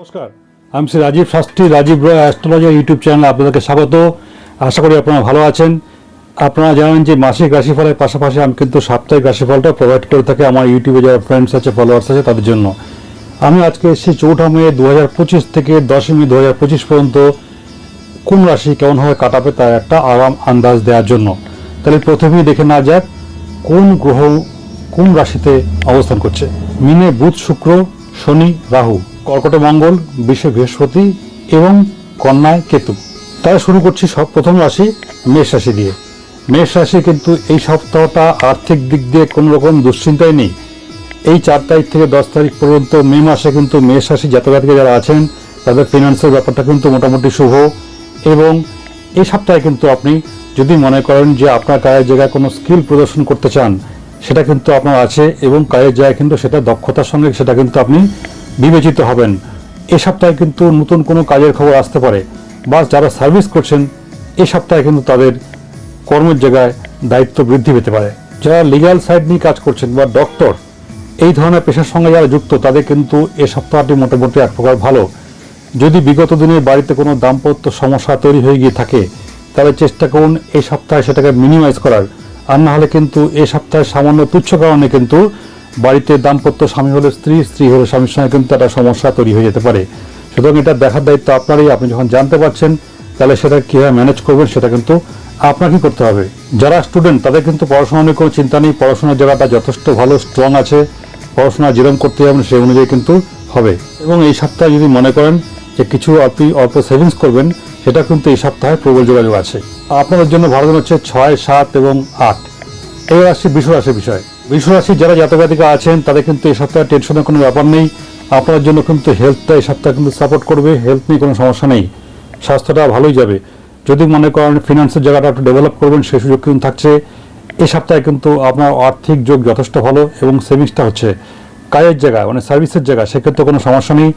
নমস্কার, আমি শ্রী রাজীব শাস্ত্রী, রাজীব রয় astrology YouTube চ্যানেলে আপনাদেরকে স্বাগত। আশা করি আপনারা ভালো আছেন। আপনারা জানেন যে মাসিক রাশিফলের পাশাপাশি আমি কিন্তু সাপ্তাহিক রাশিফলটা প্রোভাইড করে থাকি আমার ইউটিউবে যারা ফ্রেন্ডস আছে, ফলোয়ার্স আছে তাদের জন্য। আমি আজকে এসেছি 4 মে 2025 থেকে 10 মে 2025 পর্যন্ত কোন রাশি কেমনভাবে কাটাবে তার একটা আগাম আন্দাজ দেওয়ার জন্য। তাহলে প্রথমেই দেখে না যাক কোন গ্রহ কোন রাশিতে অবস্থান করছে। মিনে বুধ, শুক্র, শনি, রাহু, কর্কটে মঙ্গল, বৃষে বৃহস্পতি এবং কন্যায় কেতু। তাই শুরু করছি প্রথম রাশি মেষ রাশি দিয়ে। মেষ রাশি কিন্তু এই সপ্তাহটা আর্থিক দিক দিয়ে কোনো রকম দুশ্চিন্তাই নেই। এই 4 তারিখ থেকে 10 তারিখ পর্যন্ত মে মাসে কিন্তু মেষ রাশি জাতক-জাতিকা যারা আছেন তাদের ফিনান্সের ব্যাপারটা কিন্তু মোটামুটি শুভ। এবং এই সপ্তাহে কিন্তু আপনি যদি মনে করেন যে আপনার কাজের জায়গায় কোনো স্কিল প্রদর্শন করতে চান, সেটা কিন্তু আপনার আছে এবং কাজের জায়গায় কিন্তু সেটা দক্ষতার সঙ্গে সেটা কিন্তু আপনি বিবেচিত হবেন। এই সপ্তাহে কিন্তু নতুন কোনো কাজের খবর আসতে পারে, বা যারা সার্ভিস করছেন এই সপ্তাহে কিন্তু তাদের কর্মের জায়গায় দায়িত্ব বৃদ্ধি পেতে পারে। যারা লিগ্যাল সাইড নিয়ে কাজ করছেন বা ডক্টর এই ধরনের পেশার সঙ্গে যারা যুক্ত তাদের কিন্তু এই সপ্তাহটি মোটামুটি এক প্রকার ভালো। যদি বিগত দিনে বাড়িতে কোনো দাম্পত্য সমস্যা তৈরি হয়ে গিয়ে থাকে তাহলে চেষ্টা করুন এই সপ্তাহে সেটাকে মিনিমাইজ করার। আর না হলে কিন্তু এই সপ্তাহে সামান্য তুচ্ছ কারণে কিন্তু বাড়িতে দাম্পত্য, স্বামী হলে স্ত্রী, স্ত্রী হলে স্বামীর সঙ্গে কিন্তু একটা সমস্যা তৈরি হয়ে যেতে পারে। সুতরাং এটা দেখার দায়িত্ব আপনারই। আপনি যখন জানতে পারছেন তাহলে সেটা কীভাবে ম্যানেজ করবেন সেটা কিন্তু আপনাকেই করতে হবে। যারা স্টুডেন্ট তাদের কিন্তু পড়াশোনা নিয়ে কোনো চিন্তা নেই, পড়াশোনার জায়গাটা যথেষ্ট ভালো স্ট্রং আছে, পড়াশোনা যেরকম করতে যাবেন সেই অনুযায়ী কিন্তু হবে। এবং এই সপ্তাহে যদি মনে করেন যে কিছু আপনি অল্প সেভিংস করবেন, সেটা কিন্তু এই সপ্তাহে প্রবল যোগাযোগ আছে। আপনাদের জন্য ভালো দিন হচ্ছে 6, 7 এবং 8। এবার আসছি বৃষ রাশির বিষয়। বৃষ রাশির যারা জাতক-জাতিকা আছেন তাদের কিন্তু এই সপ্তাহে টেনশনের কোনো ব্যাপার নেই। আপনার জন্য কিন্তু হেলথটা এই সপ্তাহে কিন্তু সাপোর্ট করবে, হেলথ নিয়ে কোনো সমস্যা নেই, স্বাস্থ্যটা ভালোই যাবে। যদি মনে করেন ফিনান্সের জায়গাটা একটু ডেভেলপ করবেন সেই সুযোগ কিন্তু থাকছে। এই সপ্তাহে কিন্তু আপনার আর্থিক যোগ যথেষ্ট ভালো এবং সেভিংসটা হচ্ছে কাজের জায়গায় মানে সার্ভিসের জায়গায়, সেক্ষেত্রে কোনো সমস্যা নেই।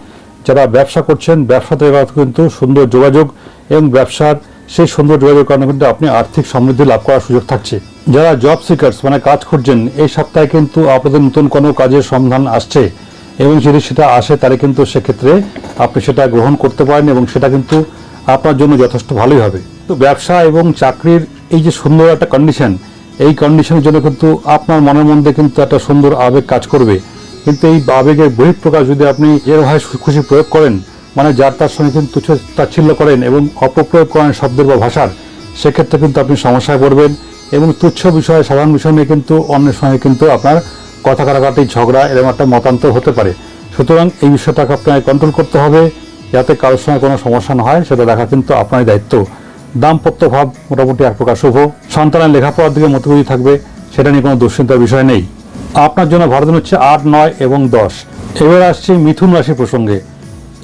যারা ব্যবসা করছেন ব্যবসাতে কিন্তু সুন্দর যোগাযোগ এবং ব্যবসার সেই সুন্দর যোগাযোগের কারণে কিন্তু আপনি আর্থিক সমৃদ্ধি লাভ করার সুযোগ থাকছে। যারা জব সিকার্স মানে কাজ খুঁজছেন এই সপ্তাহে কিন্তু আপনাদের নতুন কোনো কাজের সন্ধান আসছে এবং যদি সেটা আসে তাহলে কিন্তু সেক্ষেত্রে আপনি সেটা গ্রহণ করতে পারেন এবং সেটা কিন্তু আপনার জন্য যথেষ্ট ভালোই হবে। তো ব্যবসা এবং চাকরির এই যে সুন্দর একটা কন্ডিশন, এই কন্ডিশনের জন্য কিন্তু আপনার মনের মধ্যে কিন্তু একটা সুন্দর আবেগ কাজ করবে। কিন্তু এই আবেগের বহিঃপ্রকাশ যদি আপনি যেভাবে খুশি প্রয়োগ করেন, মানে যার তার সঙ্গে কিন্তু তাচ্ছিল্য করেন এবং অপপ্রয়োগ করেন শব্দের বা ভাষার, সেক্ষেত্রে কিন্তু আপনি সমস্যায় পড়বেন এবং তুচ্ছ বিষয়, সাধারণ বিষয় নিয়ে কিন্তু অন্যের সঙ্গে কিন্তু আপনার কথা কাটাকাটি, ঝগড়া এরকম একটা মতান্তর হতে পারে। সুতরাং এই বিষয়টাকে আপনাকে কন্ট্রোল করতে হবে যাতে কারোর সঙ্গে কোনো সমস্যা না হয়, সেটা দেখা কিন্তু আপনারই দায়িত্ব। দাম্পত্য ভাব মোটামুটি এক প্রকার শুভ। সন্তানের লেখাপড়ার দিকে মতগতি থাকবে, সেটা নিয়ে কোনো দুশ্চিন্তার বিষয় নেই। আপনার জন্য ভালো দিন হচ্ছে 8, 9 এবং 10। এবার আসছি মিথুন রাশি প্রসঙ্গে।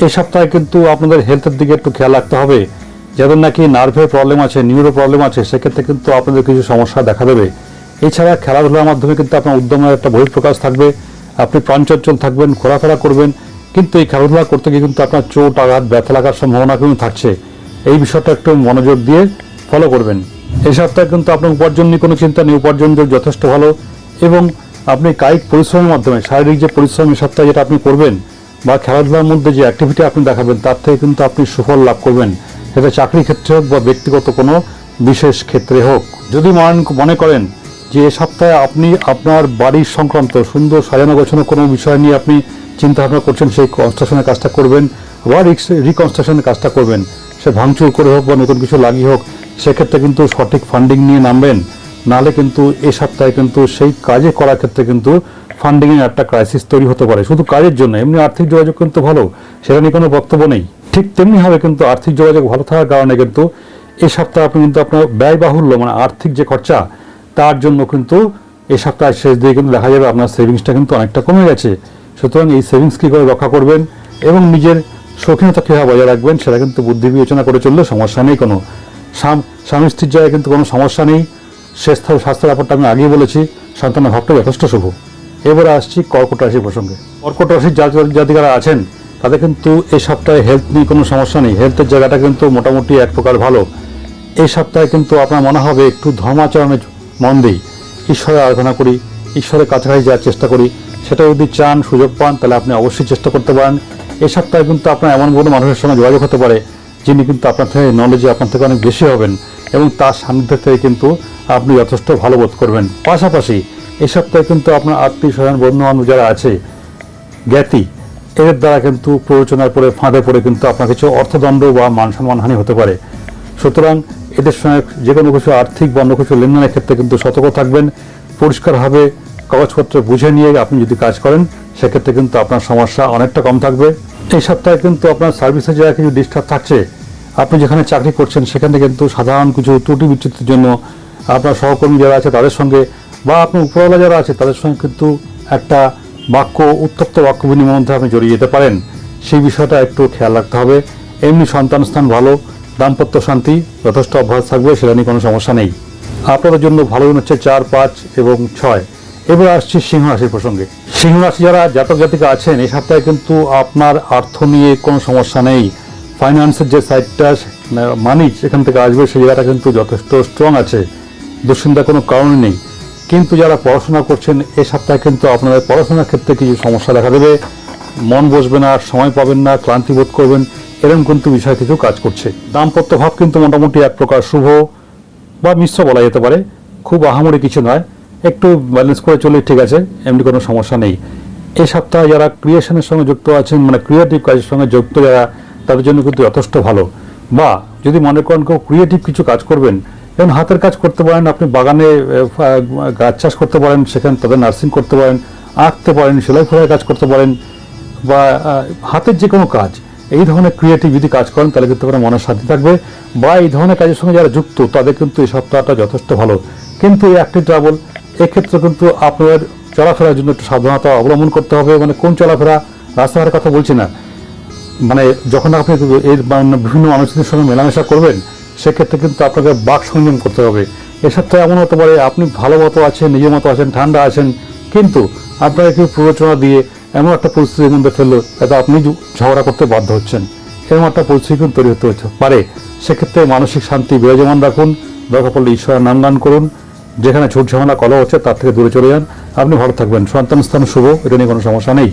এই সপ্তাহে কিন্তু আপনাদের হেলথের দিকে একটু খেয়াল রাখতে হবে। যাদের নাকি নার্ভের প্রবলেম আছে, নিউরো প্রবলেম আছে, সেক্ষেত্রে কিন্তু আপনাদের কিছু সমস্যা দেখা দেবে। এছাড়া খেলাধুলার মাধ্যমে কিন্তু আপনার উদ্যমের একটা বহিঃপ্রকাশ থাকবে, আপনি প্রাণচঞ্চল থাকবেন, ঘোরাফেরা করবেন। কিন্তু এই খেলাধুলা করতে গিয়ে কিন্তু আপনার চোট, আঘাত, ব্যথা লাগার সম্ভাবনা কিন্তু থাকছে। এই বিষয়টা একটু মনোযোগ দিয়ে ফলো করবেন। এই সপ্তাহে কিন্তু আপনার উপার্জন নিয়ে কোনো চিন্তা নেই, উপার্জন যথেষ্ট ভালো এবং আপনি কায়িক পরিশ্রমের মাধ্যমে শারীরিক যে পরিশ্রম এই সপ্তাহে যেটা আপনি করবেন বা খেলাধুলার মধ্যে যে অ্যাক্টিভিটি আপনি দেখাবেন তার থেকে কিন্তু আপনি সুফল লাভ করবেন, সেটা চাকরি ক্ষেত্রে হোক বা ব্যক্তিগত কোনো বিশেষ ক্ষেত্রে হোক। যদি মনে করেন যে এ সপ্তাহে আপনি আপনার বাড়ির সংক্রান্ত সুন্দর সাজানো গোছানো কোনো বিষয় নিয়ে আপনি চিন্তাভাবনা করছেন, সেই কনস্ট্রাকশনের কাজটা করবেন বা রিকনস্ট্রাকশনের কাজটা করবেন, সে ভাঙচুর করে হোক বা নতুন কিছু লাগিয়ে হোক, সেক্ষেত্রে কিন্তু সঠিক ফান্ডিং নিয়ে নামবেন। নাহলে কিন্তু এই সপ্তাহে কিন্তু সেই কাজে করার ক্ষেত্রে কিন্তু ফান্ডিংয়ের একটা ক্রাইসিস তৈরি হতে পারে। শুধু কাজের জন্য, এমনি আর্থিক যোগাযোগ কিন্তু ভালো, সেটা নিয়ে কোনো বক্তব্য নেই। ঠিক তেমনিভাবে কিন্তু আর্থিক যোগাযোগ ভালো থাকার কারণে কিন্তু এই সপ্তাহে আপনি কিন্তু আপনার ব্যয়বাহুল্য মানে আর্থিক যে খরচা তার জন্য কিন্তু এই সপ্তাহের শেষ দিকে কিন্তু দেখা যাবে আপনার সেভিংসটা কিন্তু অনেকটা কমে গেছে। সুতরাং এই সেভিংস কী করে রক্ষা করবেন এবং নিজের শৌখিনতা কীভাবে বজায় রাখবেন সেটা কিন্তু বুদ্ধি বিবেচনা করে চললে সমস্যা নেই। কোনো স্বামী স্ত্রীর জায়গায় কিন্তু কোনো সমস্যা নেই। স্বাস্থ্যের ব্যাপারটা আমি আগেই বলেছি, সন্তানের ভাবটা যথেষ্ট শুভ। এবারে আসছি কর্কট রাশি প্রসঙ্গে। কর্কট রাশির জাতিকারা আছেন তাদের কিন্তু এই সপ্তাহে হেলথ নিয়ে কোনো সমস্যা নেই, হেলথের জায়গাটা কিন্তু মোটামুটি এক প্রকার ভালো। এই সপ্তাহে কিন্তু আপনার মনে হবে একটু ধর্মাচরণে মন দিই, ঈশ্বরের আরাধনা করি, ঈশ্বরের কাছাকাছি যাওয়ার চেষ্টা করি। সেটা যদি চান, সুযোগ পান, তাহলে আপনি অবশ্যই চেষ্টা করতে পারেন এই সপ্তাহে কিন্তু আপনার এমন কোনো মানুষের সঙ্গে যোগাযোগ হতে পারে যিনি কিন্তু আপনার থেকে নলেজে আপনার থেকে অনেক বেশি হবেন এবং তার সান্নিধ্য থেকে কিন্তু আপনি যথেষ্ট ভালো বোধ করবেন। পাশাপাশি এই সপ্তাহে কিন্তু আপনার আত্মীয় স্বজন বন্ধু বান্ধব যারা আছে জ্ঞাতি, এদের দ্বারা কিন্তু প্ররোচনায় পড়ে ফাঁদে পড়ে কিন্তু আপনার কিছু অর্থদণ্ড বা মান সম্মানহানি হতে পারে। সুতরাং এদের সঙ্গে যে কোনো কিছু আর্থিক বা অন্য কিছু লেনদেনের ক্ষেত্রে কিন্তু সতর্ক থাকবেন। পরিষ্কারভাবে কাগজপত্র বুঝে নিয়ে আপনি যদি কাজ করেন সেক্ষেত্রে কিন্তু আপনার সমস্যা অনেকটা কম থাকবে। এই সপ্তাহে কিন্তু আপনার সার্ভিসের জায়গায় কিছু ডিস্টার্ব থাকছে। আপনি যেখানে চাকরি করছেন সেখানে কিন্তু সাধারণ কিছু ত্রুটি বিচ্যুতির জন্য আপনার সহকর্মী যারা আছে তাদের সঙ্গে বা আপনার উপরওয়ালা যারা আছে তাদের সঙ্গে কিন্তু একটা উত্তপ্ত বাক্য বিনিময়ের মধ্যে আপনি জড়িয়ে যেতে পারেন। সেই বিষয়টা একটু খেয়াল রাখতে হবে। এমনি সন্তান স্থান ভালো, দাম্পত্য শান্তি যথেষ্ট অভ্যাস থাকবে, সেটা নিয়ে কোনো সমস্যা নেই। আপনাদের জন্য ভালো দিন হচ্ছে 4, 5 এবং 6। এবার আসছি সিংহ রাশির প্রসঙ্গে। সিংহ রাশি যারা জাতক জাতিকা আছেন এই সপ্তাহে কিন্তু আপনার অর্থ নিয়ে কোনো সমস্যা নেই। ফাইন্যান্সের যে সাইডটা মানি এখান থেকে আসবে সেই জায়গাটা কিন্তু যথেষ্ট স্ট্রং আছে, দুশ্চিন্তার কোনো কারণ নেই। কিন্তু যারা পড়াশোনা করছেন এই সপ্তাহে কিন্তু আপনাদের পড়াশোনার ক্ষেত্রে কিছু সমস্যা দেখা দেবে, মন বসবে না, সময় পাবেন না, ক্লান্তি বোধ করবেন, এরকম কিন্তু বিষয় কিছু কাজ করছে। দাম্পত্য ভাব কিন্তু মোটামুটি এক প্রকার শুভ বা মিশ্র বলা যেতে পারে, খুব আহামরি কিছু নয়, একটু ব্যালেন্স করে চলে ঠিক আছে, এমনি কোনো সমস্যা নেই। এই সপ্তাহে যারা ক্রিয়েশনের সঙ্গে যুক্ত আছেন, মানে ক্রিয়েটিভ কাজের সঙ্গে যুক্ত যারা, তাদের জন্য কিন্তু যথেষ্ট ভালো। বা যদি মনে করেন কেউ ক্রিয়েটিভ কিছু কাজ করবেন, যেমন হাতের কাজ করতে পারেন, আপনি বাগানে গাছ চাষ করতে পারেন, সেখানে তাদের নার্সিং করতে পারেন, আঁকতে পারেন, সেলাই ফেলাই কাজ করতে পারেন, বা হাতের যে কোনো কাজ, এই ধরনের ক্রিয়েটিভ যদি কাজ করেন তাহলে কিন্তু আপনার মনের শান্তি থাকবে। বা এই ধরনের কাজের সঙ্গে যারা যুক্ত তাদের কিন্তু এই সপ্তাহটা যথেষ্ট ভালো। কিন্তু এই একটি ট্রাভেল এক্ষেত্রে কিন্তু আপনাদের চলাফেরার জন্য একটু সাবধানতা অবলম্বন করতে হবে। মানে কোন চলাফেরা, রাস্তাঘাটের কথা বলছি না, মানে যখন আপনি এর বিভিন্ন মানুষদের সঙ্গে মেলামেশা করবেন সেক্ষেত্রে কিন্তু আপনাকে বাক সংযম করতে হবে। এ সপ্তাহে এমন হতে পারে আপনি ভালো মতো আছেন, নিজের মতো আছেন, ঠান্ডা আছেন, কিন্তু আপনাকে কেউ প্ররোচনা দিয়ে এমন একটা পরিস্থিতির মধ্যে ফেললো যাতে আপনি ঝগড়া করতে বাধ্য হচ্ছেন, এরকম একটা পরিস্থিতি কিন্তু তৈরি হতে পারে। সেক্ষেত্রে মানসিক শান্তি বিরাজমান রাখুন, দরকার পড়লে ঈশ্বরের নাম গান করুন, যেখানে ঝুট ঝামেলা কলহ হচ্ছে তার থেকে দূরে চলে যান, আপনি ভালো থাকবেন। সন্তান স্থান শুভ, এটা নিয়ে কোনো সমস্যা নেই।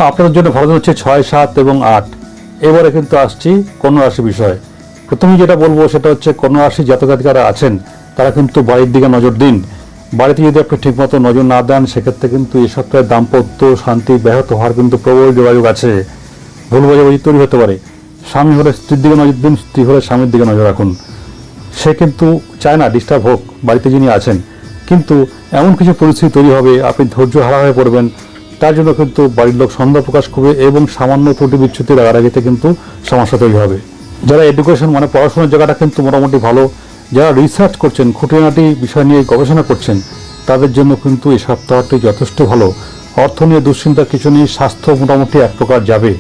আপনাদের জন্য ভালো দিন হচ্ছে 6, 7 এবং 8। এবারে কিন্তু আসছি কন্যা রাশি বিষয়ে। প্রথমেই যেটা বলবো সেটা হচ্ছে কন্যা রাশি জাতক জাতিকারা আছেন তারা কিন্তু বাড়ির দিকে নজর দিন। বাড়িতে যদি আপনি ঠিকমতো নজর না দেন সেক্ষেত্রে কিন্তু এই সপ্তাহে দাম্পত্য শান্তি ব্যাহত হওয়ার কিন্তু প্রবল যোগাযোগ আছে, ভুল বোঝাবুঝি তৈরি হতে পারে। স্বামী হলে স্ত্রীর দিকে নজর দিন, স্ত্রী হলে স্বামীর দিকে নজর রাখুন। সে কিন্তু চায় না ডিস্টার্ব হোক বাড়িতে যিনি আছেন, কিন্তু এমন কিছু পরিস্থিতি তৈরি হবে আপনি ধৈর্য হারা হয়ে পড়বেন। তার জন্য কিন্তু বাড়ির লোক সন্দেহ প্রকাশ করবে এবং সামান্য ত্রুটি বিচ্যুতির আগারাগিতে কিন্তু সমস্যা তৈরি হবে। যারা এডুকেশন মানে পড়াশোনার জায়গাটা কিন্তু মোটামুটি ভালো, যারা রিসার্চ করছেন, খুঁটিনাটি বিষয় নিয়ে গবেষণা করছেন, তাদের জন্য কিন্তু এই সপ্তাহটি যথেষ্ট ভালো। অর্থ নিয়ে দুশ্চিন্তা কিছু নেই, স্বাস্থ্য মোটামুটি এক প্রকার যাবে,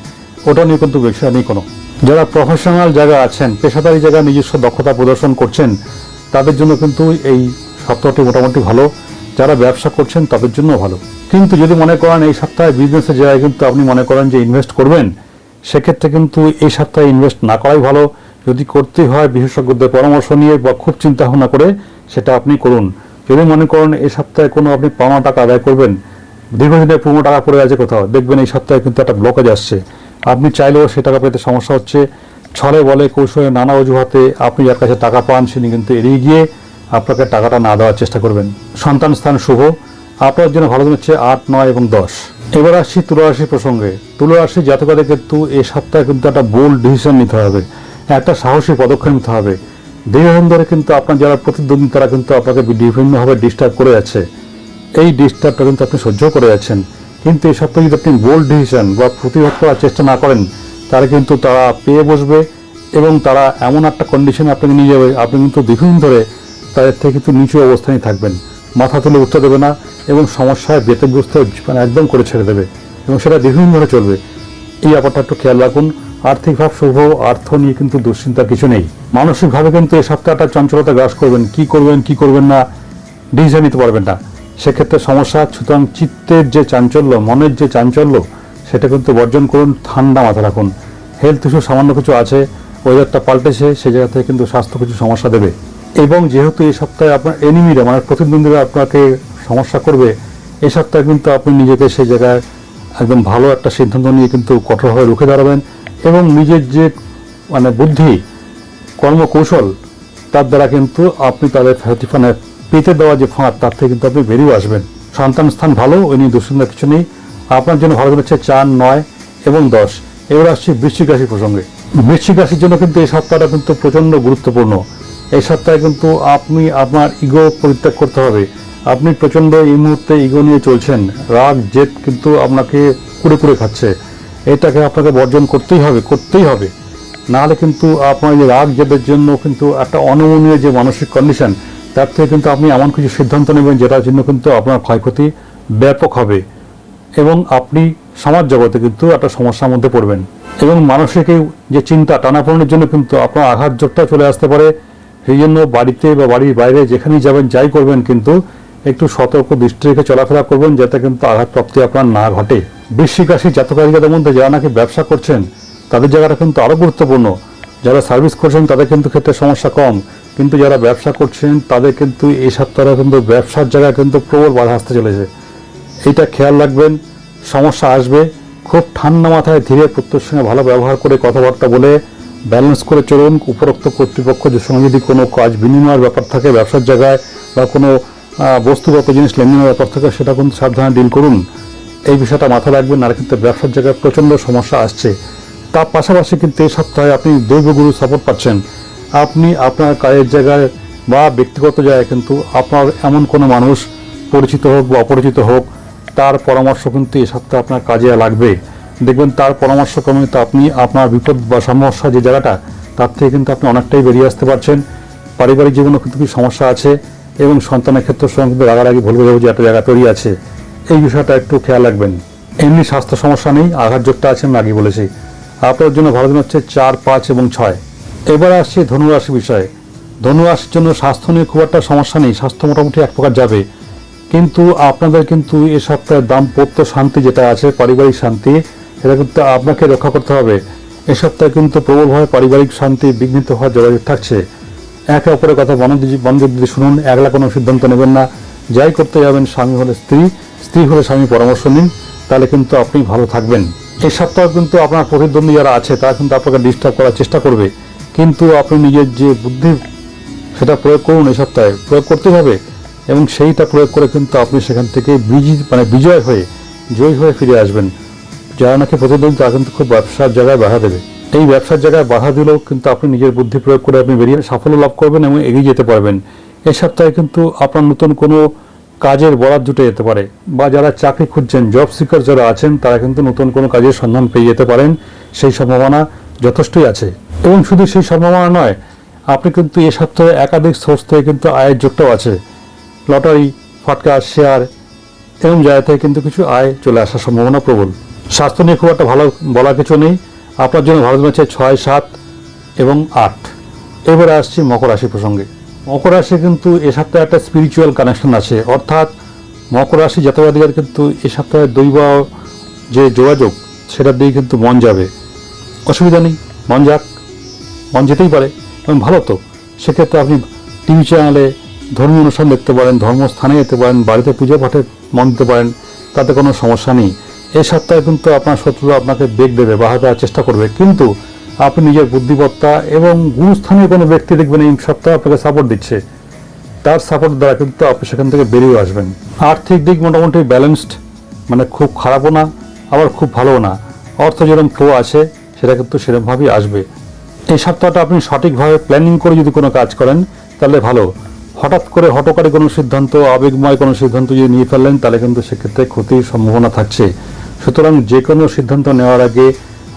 ওটা নিয়ে কিন্তু বিষয় নেই কোনো। যারা প্রফেশনাল জায়গা আছেন, পেশাদারি জায়গায় নিজস্ব দক্ষতা প্রদর্শন করছেন, তাদের জন্য কিন্তু এই সপ্তাহটি মোটামুটি ভালো। যারা ব্যবসা করছেন তাদের জন্য ভালো। কিন্তু যদি মনে করেন এই সপ্তাহে বিজনেসের জায়গায় কিন্তু আপনি মনে করেন যে ইনভেস্ট করবেন, সেক্ষেত্রে কিন্তু এই সপ্তাহে ইনভেস্ট না করাই ভালো। যদি করতেই হয় বিশেষজ্ঞদের পরামর্শ নিয়ে বা খুব চিন্তা ভাবনা করে সেটা আপনি করুন। যদি মনে করেন এই সপ্তাহে কোনো আপনি পাওনা টাকা আদায় করবেন, দীর্ঘদিনের পুরনো টাকা পড়ে আছে কোথাও, দেখবেন এই সপ্তাহে কিন্তু একটা ব্লকেজ আসছে, আপনি চাইলেও সে টাকা পেতে সমস্যা হচ্ছে। ছলে বলে কৌশলে নানা অজুহাতে আপনি যার কাছে টাকা পান তিনি কিন্তু এড়িয়ে গিয়ে আপনাকে টাকাটা না দেওয়ার চেষ্টা করবেন। সন্তান স্থান শুভ, আপনার জন্য ভালো দিন হচ্ছে 8, 9 এবং 10। এবার আসছি তুলা রাশি প্রসঙ্গে। তুলা রাশি জাতকদের কিন্তু এই সপ্তাহে কিন্তু একটা বোল্ড ডিসিশন নিতে হবে, একটা সাহসী পদক্ষেপ নিতে হবে। দীর্ঘদিন ধরে কিন্তু আপনার যারা প্রতিদ্বন্দ্বী তারা কিন্তু আপনাকে বিভিন্নভাবে ডিস্টার্ব করে যাচ্ছে, এই ডিস্টার্বটা কিন্তু আপনি সহ্য করে যাচ্ছেন। কিন্তু এই সপ্তাহে যদি আপনি বোল্ড ডিসিশন বা প্রতিবাদ করার চেষ্টা না করেন তাহলে কিন্তু তারা পেয়ে বসবে এবং তারা এমন একটা কন্ডিশনে আপনাকে নিয়ে যাবে, আপনি কিন্তু দীর্ঘদিন ধরে তাদের থেকে কিন্তু নিচু অবস্থানে থাকবেন, মাথা তুলে উঠতে দেবে না এবং সমস্যায় ব্যতিগ্রস্ত মানে একদম করে ছেড়ে দেবে এবং সেটা দীর্ঘদিন ধরে চলবে। এই ব্যাপারটা একটু খেয়াল রাখুন। আর্থিক ভাব শুভ, অর্থ নিয়ে কিন্তু দুশ্চিন্তার কিছু নেই। মানসিকভাবে কিন্তু এই সপ্তাহটা চঞ্চলতা গ্রাস করবেন, কি করবেন না ডিসিশন নিতে পারবেন না, সেক্ষেত্রে সমস্যা। সুতরাং চিত্তের যে চাঞ্চল্য, মনের যে চাঞ্চল্য, সেটা কিন্তু বর্জন করুন, ঠান্ডা মাথা রাখুন। হেলথ ইস্যু সামান্য কিছু আছে, ওয়েদারটা পাল্টেছে, সেই জায়গা থেকে কিন্তু স্বাস্থ্য কিছু সমস্যা দেবে। এবং যেহেতু এই সপ্তাহে আপনার এনিমিরা মানে প্রতিদ্বন্দ্বীরা আপনাকে সমস্যা করবে, এই সপ্তাহে কিন্তু আপনি নিজেকে সেই জায়গায় একদম ভালো একটা সিদ্ধান্ত নিয়ে কিন্তু কঠোরভাবে রুখে দাঁড়াবেন এবং নিজের যে বুদ্ধি কর্মকৌশল তার দ্বারা কিন্তু আপনি তাদের পেতে দেওয়া যে ফাঁদ তার থেকে কিন্তু আপনি বেরিয়ে আসবেন। সন্তান স্থান ভালো, ওই নিয়ে দুশ্চিন্তার কিছু নেই। আপনার জন্য ভালো হচ্ছে 4, 9 এবং 10। এবার আসছি বৃশ্চিক রাশি প্রসঙ্গে। বৃশ্চিক রাশির জন্য কিন্তু এই সপ্তাহটা কিন্তু প্রচণ্ড গুরুত্বপূর্ণ। এই সপ্তাহে কিন্তু আপনি আপনার ইগো পরিত্যাগ করতে হবে। আপনি প্রচণ্ড এই মুহূর্তে ইগো নিয়ে চলছেন, রাগ জেদ কিন্তু আপনাকে কুড়ে কুড়ে খাচ্ছে। এটাকে আপনাকে বর্জন করতেই হবে। নাহলে কিন্তু আপনার যে রাগ জেদের জন্য কিন্তু একটা অনমনীয় যে মানসিক কন্ডিশন, তার থেকে কিন্তু আপনি এমন কিছু সিদ্ধান্ত নেবেন যেটার জন্য কিন্তু আপনার ক্ষয়ক্ষতি ব্যাপক হবে এবং আপনি সমাজ জগতে কিন্তু একটা সমস্যার মধ্যে পড়বেন এবং মানসিক যে চিন্তা টানাপোড়েনের জন্য কিন্তু আপনার আঘাতযোগটা চলে আসতে পারে। সেই জন্য বাড়িতে বা বাড়ির বাইরে যেখানেই যাবেন যাই করবেন কিন্তু একটু সতর্ক দৃষ্টি রেখে চলাফেরা করবেন, যাতে কিন্তু আঘাতপ্রাপ্তি আপনার না ঘটে। বৃশ্চিক রাশি জাতক-জাতিকাদের মধ্যে যারা নাকি ব্যবসা করছেন তাদের জায়গাটা কিন্তু আরও গুরুত্বপূর্ণ। যারা সার্ভিস করছেন তাদের কিন্তু ক্ষেত্রে সমস্যা কম, কিন্তু যারা ব্যবসা করছেন তাদের কিন্তু এই সপ্তাহে কিন্তু ব্যবসার জায়গায় কিন্তু প্রবল বাধা আসতে চলেছে। এইটা খেয়াল রাখবেন, সমস্যা আসবে। খুব ঠান্ডা মাথায় ধীরে পুত্রের সঙ্গে ভালো ব্যবহার করে কথাবার্তা বলে ব্যালেন্স করে চলুন। উপরোক্ত কর্তৃপক্ষের সঙ্গে যদি কোনো কাজ বিনিময়ের ব্যাপার থাকে ব্যবসার জায়গায় বা কোনো বস্তুগত জিনিস লেনদেনের ব্যাপার থাকে সেটা কিন্তু সাবধানে ডিল করুন। এই বিষয়টা মাথায় রাখবেন, আর কিন্তু ব্যবসার জায়গায় প্রচণ্ড সমস্যা আসছে। তার পাশাপাশি কিন্তু এই সপ্তাহে আপনি দৈবগুরু সাপোর্ট পাচ্ছেন। আপনি আপনার কাজের জায়গায় বা ব্যক্তিগত জায়গায় কিন্তু আপনার এমন কোনো মানুষ, পরিচিত হোক বা অপরিচিত হোক, তার পরামর্শ কিন্তু এই সপ্তাহে আপনার কাজে লাগবে। দেখবেন তার পরামর্শক্রমে তো আপনি আপনার বিপদ বা সমস্যা যে জায়গাটা তার থেকে কিন্তু আপনি অনেকটাই বেরিয়ে আসতে পারছেন। পারিবারিক জীবনে কিন্তু কিছু সমস্যা আছে এবং সন্তানের ক্ষেত্রের সঙ্গে কিন্তু রাগারাগি ভুল বোঝাবুঝি একটা জায়গা তৈরি আছে। এই বিষয়টা একটু খেয়াল রাখবেন। এমনি স্বাস্থ্য সমস্যা নেই, আঘাতযোগটা আছে আমি আগে বলেছি। আপনার জন্য ভালো দিন হচ্ছে 4, 5 এবং 6। এবার আসছি ধনুরাশি বিষয়ে। ধনুরাশির জন্য স্বাস্থ্য নিয়ে খুব একটা সমস্যা নেই, স্বাস্থ্য মোটামুটি এক প্রকার যাবে। কিন্তু আপনাদের কিন্তু এ সপ্তাহে দাম্পত্য শান্তি যেটা আছে, পারিবারিক শান্তি, সেটা কিন্তু আপনাকে রক্ষা করতে হবে। এ সপ্তাহে কিন্তু প্রবলভাবে পারিবারিক শান্তি বিঘ্নিত হওয়ার যোগাযোগ থাকছে। একে অপরের কথা মনোযোগ দিয়ে শুনুন, একলা কোনো সিদ্ধান্ত নেবেন না। যাই করতে যাবেন, স্বামী হলে স্ত্রী, স্ত্রী হলে স্বামী পরামর্শ নিন, তাহলে কিন্তু আপনি ভালো থাকবেন। এই সপ্তাহে কিন্তু আপনার প্রতিদ্বন্দ্বী যারা আছে তারা কিন্তু আপনাকে ডিস্টার্ব করার চেষ্টা করবে, কিন্তু আপনি নিজের যে বুদ্ধি সেটা প্রয়োগ করুন। এই সপ্তাহে প্রয়োগ করতে হবে এবং সেইটা প্রয়োগ করে কিন্তু আপনি সেখান থেকে বিজয় হয়ে জয়ী হয়ে ফিরে আসবেন। যারা নাকি প্রতিদ্বন্দ্বী তারা কিন্তু খুব ব্যবসার জায়গায় বাধা দেবে। এই ব্যবসার জায়গায় বাধা দিলেও কিন্তু আপনি নিজের বুদ্ধি প্রয়োগ করে আপনি বেরিয়ে সাফল্য লাভ করবেন এবং এগিয়ে যেতে পারবেন। এই সপ্তাহে কিন্তু আপনার নতুন কোনো কাজের বরাত জুটে যেতে পারে, বা যারা চাকরি খুঁজছেন, জব সিকার যারা আছেন, তারা কিন্তু নতুন কোনো কাজের সন্ধান পেয়ে যেতে পারেন। সেই সম্ভাবনা যথেষ্টই আছে। এবং শুধু সেই সম্ভাবনা নয়, আপনি কিন্তু এ সপ্তাহে একাধিক সোর্স থেকে কিন্তু আয়ের যোগটাও আছে। লটারি, ফাটকা, শেয়ার এরকম জায়গা থেকে কিন্তু কিছু আয় চলে আসার সম্ভাবনা প্রবল। স্বাস্থ্য নিয়ে খুব একটা ভালো বলার কিছু নেই। আপনার জন্য ভালো হচ্ছে 6, 7 এবং 8। এবারে আসছি মকর রাশি প্রসঙ্গে। মকর রাশি কিন্তু এ সপ্তাহে একটা স্পিরিচুয়াল কানেকশন আছে, অর্থাৎ মকর রাশি জাতক-জাতিকার কিন্তু এ সপ্তাহে দৈব যে যোগাযোগ সেটার দিকে কিন্তু মন যাবে। অসুবিধা নেই, মন যাক, মন যেতেই পারে এবং ভালো তো। সেক্ষেত্রে আপনি টিভি চ্যানেলে ধর্মীয় অনুষ্ঠান দেখতে পারেন, ধর্মস্থানে যেতে পারেন, বাড়িতে পুজো পাঠে মন দিতে পারেন, তাতে কোনো সমস্যা নেই। এই সপ্তাহে কিন্তু আপনার শত্রুরা আপনাকে বেগ দেবে, বাধা দেওয়ার চেষ্টা করবে, কিন্তু আপনি নিজের বুদ্ধিমত্তা এবং গুরুস্থানীয় কোনো ব্যক্তি দেখবেন এই সপ্তাহে আপনাকে সাপোর্ট দিচ্ছে, তার সাপোর্ট দ্বারা কিন্তু আপনি সেখান থেকে বেরিয়ে আসবেন। আর্থিক দিক মোটামুটি ব্যালেন্সড, খুব খারাপও না আবার খুব ভালোও না। অর্থ যেরকম ফ্লো আছে সেটা কিন্তু সেরকমভাবেই আসবে। এই সপ্তাহটা আপনি সঠিকভাবে প্ল্যানিং করে যদি কোনো কাজ করেন তাহলে ভালো। হঠাৎ করে হঠকারী কোনো সিদ্ধান্ত, আবেগময় কোনো সিদ্ধান্ত যদি নিয়ে ফেললেন তাহলে কিন্তু সেক্ষেত্রে ক্ষতির সম্ভাবনা থাকছে। সুতরাং যে কোনো সিদ্ধান্ত নেওয়ার আগে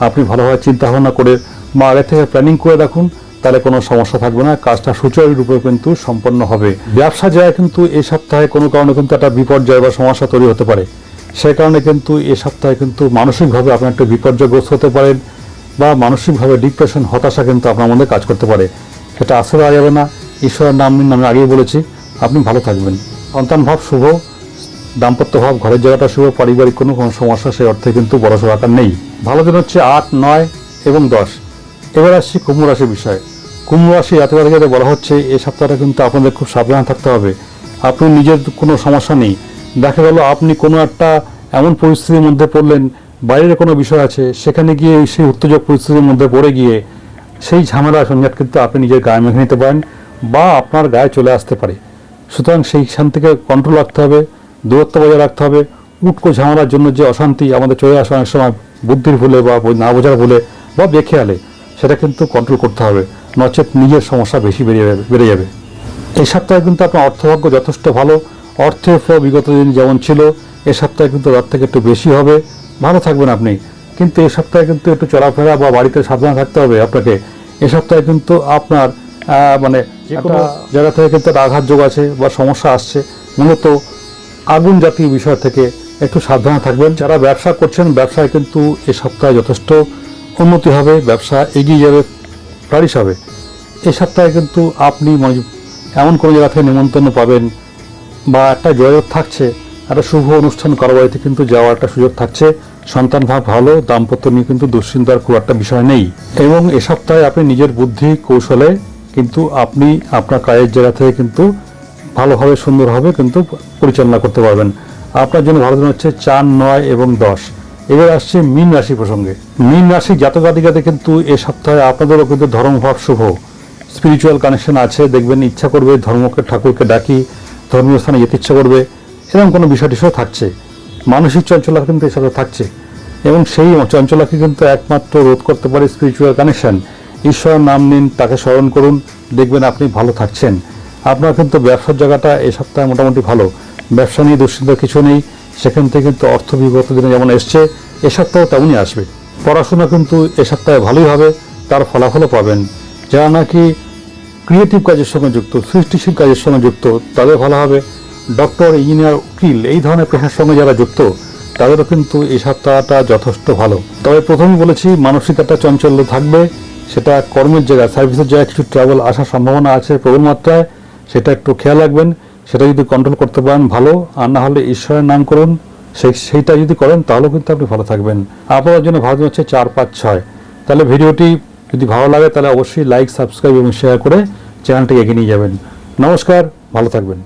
আপনি ভালোভাবে চিন্তাভাবনা করে বা আগে থেকে প্ল্যানিং করে রাখুন, তাহলে কোনো সমস্যা থাকবে না, কাজটা সুচারুরূপে কিন্তু সম্পন্ন হবে। ব্যবসা যায় কিন্তু এই সপ্তাহে কোনো কারণে কিন্তু একটা বিপর্যয় বা সমস্যা তৈরি হতে পারে। সেই কারণে কিন্তু এই সপ্তাহে কিন্তু মানসিকভাবে আপনি একটা বিপর্যয়গ্রস্ত হতে পারেন বা মানসিকভাবে ডিপ্রেশন, হতাশা কিন্তু আপনার মধ্যে কাজ করতে পারে। সেটা আশা করা যাবে না। ঈশ্বরের নাম নিন, আমি আগেই বলেছি, আপনি ভালো থাকবেন। সন্তান ভাব শুভ, দাম্পত্য ভাব, ঘরের জায়গাটা শুভ, পারিবারিক কোনো সমস্যা সেই অর্থে কিন্তু বড়সড় আকার নেই। ভালো দিন হচ্ছে 8, 9 এবং 10। এবার আসছি কুম্ভ রাশির বিষয়ে। কুম্ভ রাশি জাতক-জাতিকাদের বলা হচ্ছে এই সপ্তাহটা কিন্তু আপনাদের খুব সাবধানে থাকতে হবে। আপনি নিজের কোনো সমস্যা নেই, দেখা গেল আপনি কোনো একটা এমন পরিস্থিতির মধ্যে পড়লেন, বাইরের কোনো বিষয় আছে, সেখানে গিয়ে সেই উত্তেজক পরিস্থিতির মধ্যে পড়ে গিয়ে সেই ঝামেলা সঞ্জাট কিন্তু আপনি নিজের গায়ে মেখে নিতে পারেন বা আপনার গায়ে চলে আসতে পারে। সুতরাং সেইখান থেকে কন্ট্রোল রাখতে হবে, দূরত্ব বজায় রাখতে হবে। উটকো ঝামেলার জন্য যে অশান্তি আমাদের চলে আসে অনেক সময় বুদ্ধির ভুলে বা না বোঝার ভুলে বা বেখেয়ালে, সেটা কিন্তু কন্ট্রোল করতে হবে, নচেত নিজের সমস্যা বেশি বেড়ে যাবে। এই সপ্তাহে কিন্তু আপনার অর্থভাগ্য যথেষ্ট ভালো। অর্থের ফ্লো বিগত দিন যেমন ছিল, এ সপ্তাহে কিন্তু তার থেকে একটু বেশি হবে, ভালো থাকবেন আপনি। কিন্তু এই সপ্তাহে কিন্তু একটু চলাফেরা বা বাড়িতে সাবধান থাকতে হবে আপনাকে। এ সপ্তাহে কিন্তু আপনার মানে যে কোনো জায়গা থেকে কিন্তু আঘাত যোগ আছে বা সমস্যা আসছে, মূলত আগুন জাতীয় বিষয় থেকে একটু সাবধানে থাকবেন। যারা ব্যবসা করছেন, ব্যবসায় কিন্তু এ সপ্তাহে যথেষ্ট উন্নতি হবে, ব্যবসা এগিয়ে যাবে, ফ্লারিশ হবে। এই সপ্তাহে কিন্তু আপনি এমন কোনো জায়গা থেকে নিমন্ত্রণ পাবেন বা একটা যোগাযোগ থাকছে, একটা শুভ অনুষ্ঠান কারো বাড়িতে কিন্তু যাওয়ার একটা সুযোগ থাকছে। সন্তান ভাব ভালো, দাম্পত্য নিয়ে কিন্তু দুশ্চিন্তার খুব একটা বিষয় নেই। এবং এ সপ্তাহে আপনি নিজের বুদ্ধি কৌশলে কিন্তু আপনি আপনার কাজের জায়গা থেকে কিন্তু ভালোভাবে সুন্দরভাবে কিন্তু পরিচালনা করতে পারবেন। আপনার জন্য ভালো দিন হচ্ছে 4, 9 এবং 10। এবার আসছে মীন রাশি প্রসঙ্গে। মীন রাশি জাতক-জাতিকাদের কিন্তু এ সপ্তাহে আপনাদেরও কিন্তু ধর্মভাব শুভ, স্পিরিচুয়াল কানেকশন আছে। দেখবেন ইচ্ছা করবে ধর্মকে, ঠাকুরকে ডাকি, ধর্মীয় স্থানে যেতে ইচ্ছা করবে, এরকম কোনো বিষয় টিষয় থাকছে। মানসিক চঞ্চলতা কিন্তু এর সাথে থাকছে এবং সেই চঞ্চলতাকে কিন্তু একমাত্র রোধ করতে পারে স্পিরিচুয়াল কানেকশন। ঈশ্বরের নাম নিন, তাকে স্মরণ করুন, দেখবেন আপনি ভালো থাকছেন। আপনার কিন্তু ব্যবসার জায়গাটা এ সপ্তাহে মোটামুটি ভালো, ব্যবসা নিয়ে দুশ্চিন্তার কিছু নেই। সেখান থেকে কিন্তু অর্থ বিগত দিনে যেমন এসছে, এ সপ্তাহে তেমনই আসবে। পড়াশোনা কিন্তু এ সপ্তাহে ভালোই হবে, তার ফলাফলও পাবেন। যারা নাকি ক্রিয়েটিভ কাজের সঙ্গে যুক্ত, সৃষ্টিশীল কাজের সঙ্গে যুক্ত, তাদের ভালো হবে। ডক্টর, ইঞ্জিনিয়ার, উকিল এই ধরনের পেশার সঙ্গে যারা যুক্ত, তাদেরও কিন্তু এই সপ্তাহটা যথেষ্ট ভালো। তবে প্রথমেই বলেছি, মানসিক একটা চঞ্চল্য থাকবে, সেটা কর্মের জায়গায়, সার্ভিসের জায়গায় কিছু ট্রাভেল আসার সম্ভাবনা আছে প্রবল মাত্রায়, সেটা একটু খেয়াল রাখবেন। সেটা যদি কন্ট্রোল করতে পারেন ভালো, আর না হলে ঈশ্বরের নাম করুন, সেইটা যদি করেন তাহলেও কিন্তু আপনি ভালো থাকবেন। আপনার জন্য ভালো হচ্ছে 4, 5, 6। তাহলে ভিডিওটি যদি ভালো লাগে তাহলে অবশ্যই লাইক, সাবস্ক্রাইব এবং শেয়ার করে চ্যানেলটিকে এগিয়ে নিয়ে যাবেন। নমস্কার, ভালো থাকবেন।